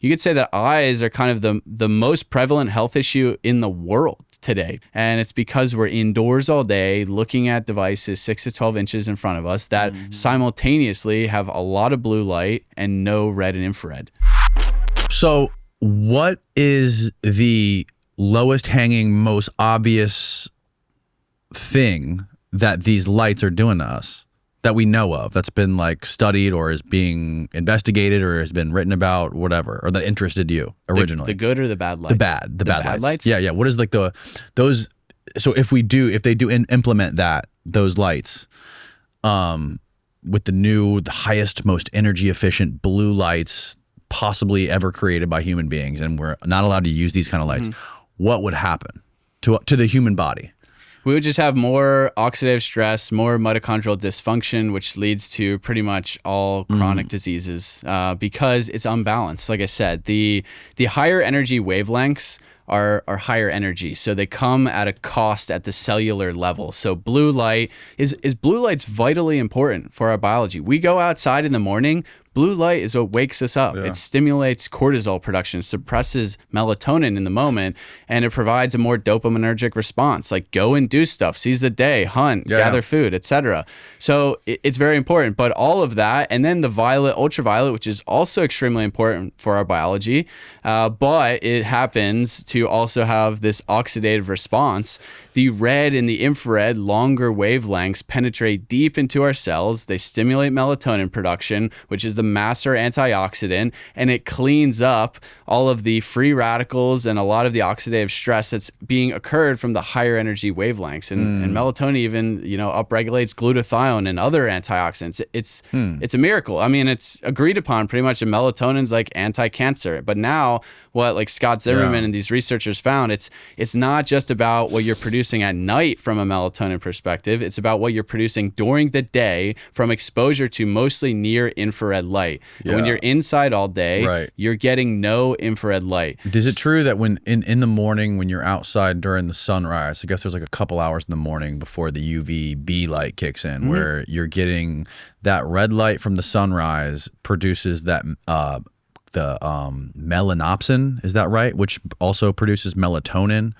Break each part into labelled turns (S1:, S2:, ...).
S1: you could say that eyes are kind of the most prevalent health issue in the world today. And it's because we're indoors all day looking at devices 6 to 12 inches in front of us that simultaneously have a lot of blue light and no red and infrared.
S2: So what is the lowest hanging, most obvious thing that these lights are doing to us that we know of, that's been like studied or is being investigated or has been written about, whatever, or that interested you originally?
S1: The good or the bad lights?
S2: The bad lights. Yeah. What is like those? So if they do implement those lights, with the highest, most energy efficient blue lights possibly ever created by human beings, and we're not allowed to use these kind of lights, what would happen to the human body?
S1: We would just have more oxidative stress, more mitochondrial dysfunction, which leads to pretty much all chronic diseases because it's unbalanced. Like I said, the higher energy wavelengths are higher energy, so they come at a cost at the cellular level. So blue light is blue light's vitally important for our biology. We go outside in the morning. Blue light is what wakes us up. Yeah. It stimulates cortisol production, suppresses melatonin in the moment, and it provides a more dopaminergic response, like go and do stuff, seize the day, hunt, gather food, etc. So it's very important. But all of that, and then the violet, ultraviolet, which is also extremely important for our biology, but it happens to also have this oxidative response. The red and the infrared, longer wavelengths, penetrate deep into our cells. They stimulate melatonin production, which is the master antioxidant, and it cleans up all of the free radicals and a lot of the oxidative stress that's being occurred from the higher energy wavelengths. And melatonin even, upregulates glutathione and other antioxidants. It's a miracle. I mean, it's agreed upon pretty much that melatonin's like anti-cancer. But now what like Scott Zimmerman and these researchers found, it's not just about what you're producing at night from a melatonin perspective. It's about what you're producing during the day from exposure to mostly near infrared light. And when you're inside all day, you're getting no infrared light.
S2: Is it true that when in the morning when you're outside during the sunrise, I guess there's like a couple hours in the morning before the UVB light kicks in, where you're getting that red light from the sunrise produces that the melanopsin, is that right? Which also produces melatonin,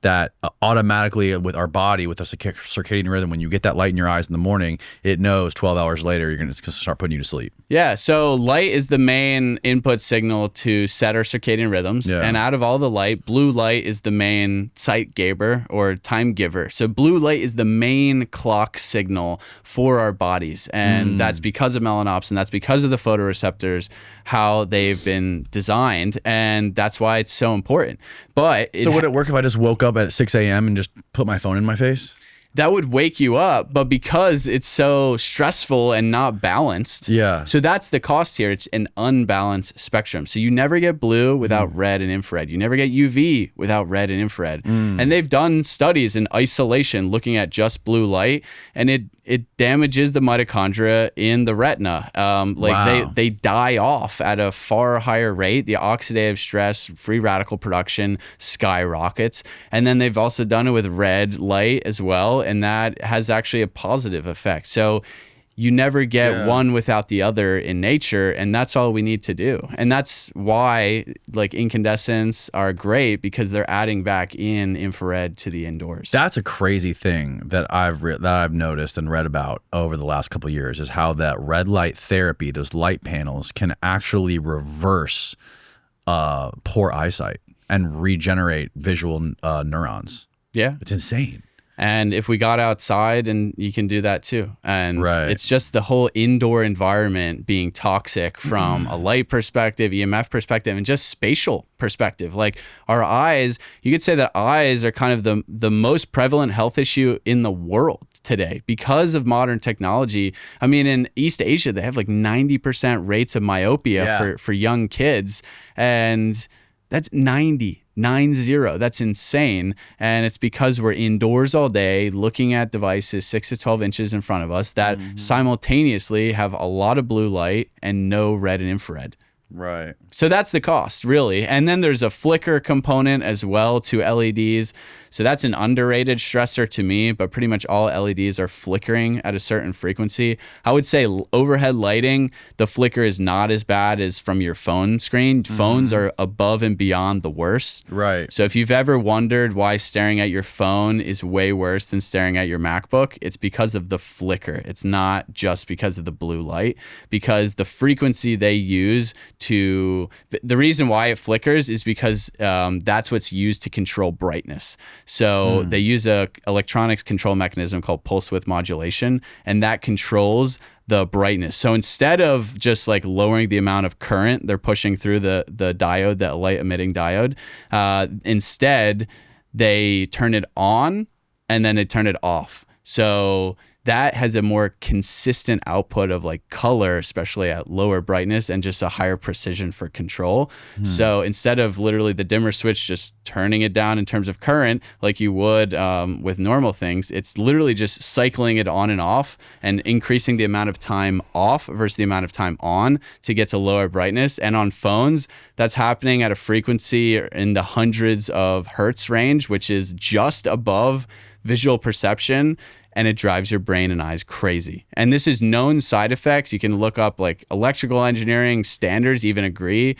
S2: that automatically with our body, with the circadian rhythm, when you get that light in your eyes in the morning, it knows 12 hours later it's going to start putting you to sleep.
S1: Yeah, so light is the main input signal to set our circadian rhythms. And out of all the light, blue light is the main Zeitgeber or time giver. So blue light is the main clock signal for our bodies. And that's because of melanopsin. That's because of the photoreceptors, how they've been designed. And that's why it's so important. But
S2: so would it work if I just woke up at 6 a.m. and just put my phone in my face?
S1: That would wake you up, but because it's so stressful and not balanced. So that's the cost here. It's an unbalanced spectrum. So you never get blue without red and infrared. You never get UV without red and infrared. And they've done studies in isolation looking at just blue light, and it damages the mitochondria in the retina. They die off at a far higher rate. The oxidative stress, free radical production skyrockets. And then they've also done it with red light as well. And that has actually a positive effect. So you never get one without the other in nature, and that's all we need to do. And that's why like incandescents are great, because they're adding back in infrared to the indoors.
S2: That's a crazy thing that I've noticed and read about over the last couple of years, is how that red light therapy, those light panels, can actually reverse poor eyesight and regenerate visual neurons.
S1: Yeah,
S2: it's insane.
S1: And if we got outside, and you can do that too. And it's just the whole indoor environment being toxic from a light perspective, EMF perspective, and just spatial perspective. Like our eyes, you could say that eyes are kind of the most prevalent health issue in the world today because of modern technology. I mean, in East Asia, they have like 90% rates of myopia for young kids. And that's 90. 90. That's insane. And it's because we're indoors all day looking at devices 6 to 12 inches in front of us that simultaneously have a lot of blue light and no red and infrared.
S2: Right.
S1: So that's the cost, really. And then there's a flicker component as well to LEDs. So that's an underrated stressor to me, but pretty much all LEDs are flickering at a certain frequency. I would say overhead lighting, the flicker is not as bad as from your phone screen. Phones are above and beyond the worst.
S2: Right.
S1: So if you've ever wondered why staring at your phone is way worse than staring at your MacBook, it's because of the flicker. It's not just because of the blue light, because the frequency they use the reason why it flickers is because that's what's used to control brightness. So they use a electronics control mechanism called pulse width modulation, and that controls the brightness. So instead of just like lowering the amount of current they're pushing through the diode, that light emitting diode, instead they turn it on and then they turn it off. So that has a more consistent output of like color, especially at lower brightness, and just a higher precision for control. So instead of literally the dimmer switch just turning it down in terms of current like you would with normal things, it's literally just cycling it on and off and increasing the amount of time off versus the amount of time on to get to lower brightness. And on phones, that's happening at a frequency in the hundreds of hertz range, which is just above visual perception. And it drives your brain and eyes crazy. And this is known side effects. You can look up like electrical engineering standards even agree.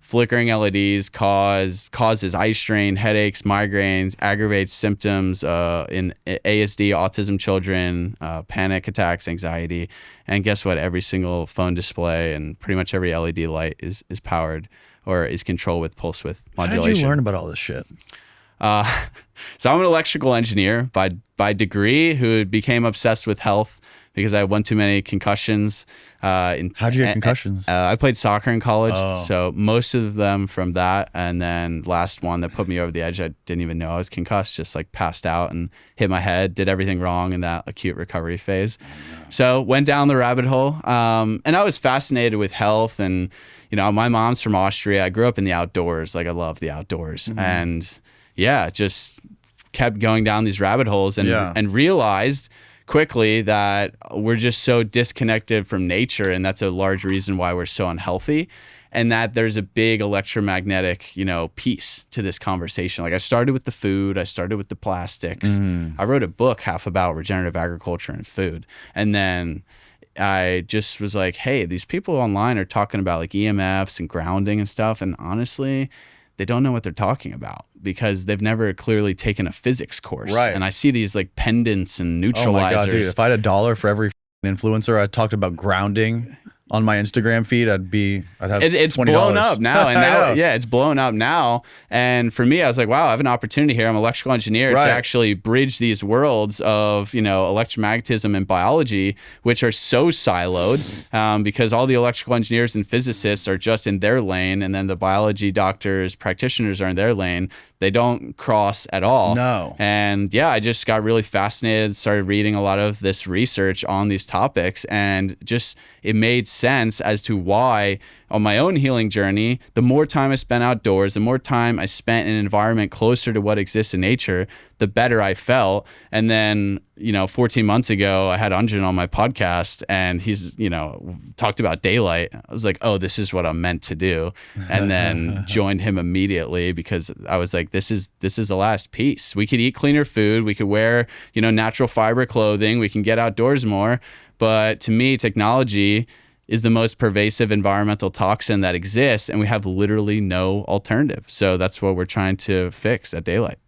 S1: Flickering LEDs causes eye strain, headaches, migraines, aggravates symptoms in ASD, autism children, panic attacks, anxiety. And guess what? Every single phone display and pretty much every LED light is powered or is controlled with pulse width modulation.
S2: How did you learn about all this shit?
S1: So I'm an electrical engineer by degree who became obsessed with health because I had one too many concussions.
S2: How'd you get concussions?
S1: I played soccer in college, so most of them from that. And then last one that put me over the edge, I didn't even know I was concussed, just like passed out and hit my head, did everything wrong in that acute recovery phase. So went down the rabbit hole. And I was fascinated with health. And, you know, my mom's from Austria. I grew up in the outdoors. Like I love the outdoors. And yeah, just kept going down these rabbit holes and realized quickly that we're just so disconnected from nature, and that's a large reason why we're so unhealthy, and that there's a big electromagnetic, you know, piece to this conversation. Like I started with the food, I started with the plastics. I wrote a book half about regenerative agriculture and food, and then I just was like, hey, these people online are talking about like EMFs and grounding and stuff, and honestly, they don't know what they're talking about because they've never clearly taken a physics course. Right. And I see these like pendants and neutralizers. Oh my God, dude.
S2: If I had $1 for every influencer I talked about grounding on my Instagram feed, I'd have
S1: it's
S2: $20.
S1: blown up now. And now, yeah, it's blown up now. And for me, I was like, wow, I have an opportunity here. I'm an electrical engineer to actually bridge these worlds of, you know, electromagnetism and biology, which are so siloed because all the electrical engineers and physicists are just in their lane. And then the biology doctors, practitioners are in their lane. They don't cross at all.
S2: No.
S1: And yeah, I just got really fascinated, started reading a lot of this research on these topics, and just it made sense as to why on my own healing journey, the more time I spent outdoors, the more time I spent in an environment closer to what exists in nature, the better I felt. And then, you know, 14 months ago, I had Anjan on my podcast and he's, you know, talked about daylight. I was like, oh, this is what I'm meant to do. And then joined him immediately because I was like, this is the last piece. We could eat cleaner food. We could wear, you know, natural fiber clothing. We can get outdoors more. But to me, technology is the most pervasive environmental toxin that exists, and we have literally no alternative. So that's what we're trying to fix at Daylight.